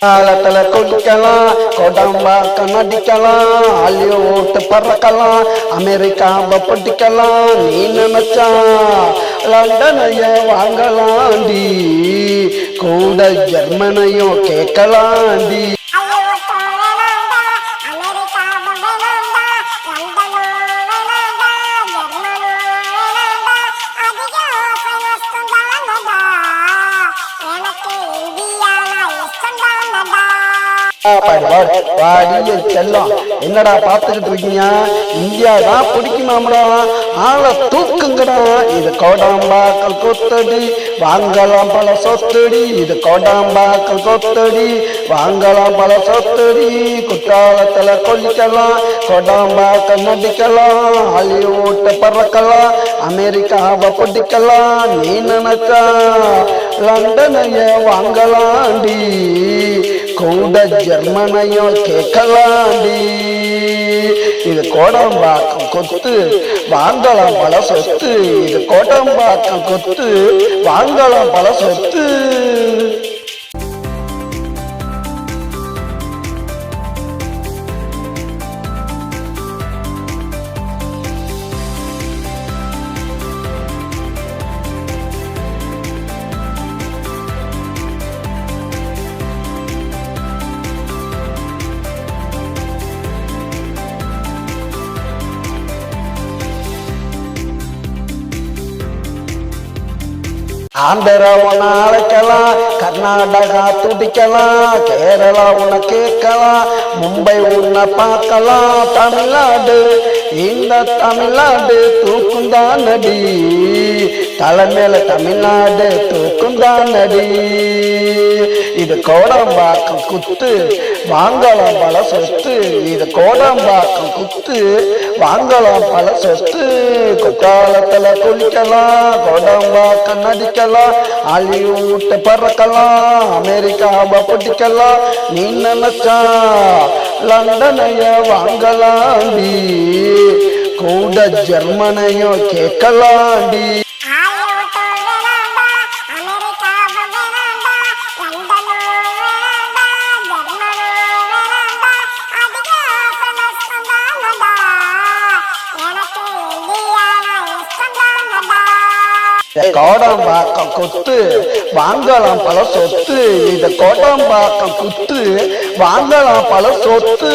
காலத்துல குடிக்கலாம், கொடம்பாக்கம் நடிக்கலாம், ஹாலிவுட் பறக்கலாம், அமெரிக்காவை பிடிக்கலாம். நீ நினைச்சா லண்டனைய வாங்கலாண்டி, கூட ஜெர்மனையும் கேட்கலாண்டி. செல்லம் என்னடா பாத்துக்கிட்டு இருக்கீங்க? இந்தியா தான் பிடிக்குமாம்டா, ஆளை தூக்குங்கடா. இது கோடாம்பாக்கல் கொத்தடி, வாங்கலாம் பல சொத்தடி. இது கோடாம்பாக்கல் கொத்தடி, வாங்கலாம் பல சொத்தடி. குற்றாலத்துல கொல்லிக்கலாம், கோடாம்பாக்கல் நடிக்கலாம், ஹாலிவுட் பறக்கலாம், அமெரிக்காவை பிடிக்கலாம். நீ நினைச்சா லண்டனைய வாங்கலாண்டி, கூட ஜெர்மனையும் கேட்கலாண்டி. இது கோடம்பாக்கம் கொத்து, வாங்கலாம் பல சொத்து. இது கோடம்பாக்கம் கொத்து, வாங்கலாம் பல சொத்து. ஆந்திரா உன்னை அழைக்கலாம், கர்நாடகா துடிக்கலாம், கேரளா உன்னை கேட்கலாம், மும்பை உன்னை பார்க்கலாம். தமிழ்நாடு, இந்த தமிழ்நாடு தூக்குந்தான் நடி, தலைமையில தமிழ்நாடு தூக்குந்தான் நடி. இது கோடம்பாக்கம் குத்து, வாங்கலாம் பல சொத்து. இது கோடம்பாக்கம் குத்து, வாங்கலாம் பல சொத்து. குற்றாலத்துல குளிக்கலாம், கோடம்பாக்கம் நடிக்கலாம், ஹாலிவுட் பறக்கலாம், அமெரிக்காவை பிடிக்கலாம். நீ நினைச்சா லண்டனைய வாங்கலாண்டி, கூட ஜெர்மனையும் கேட்கலாண்டி. கோடம்பாக்கம் குத்து, வாங்கலாம் பல சொத்து. இது கோடம்பாக்கம் குத்து, வாங்கலாம் பல சொத்து.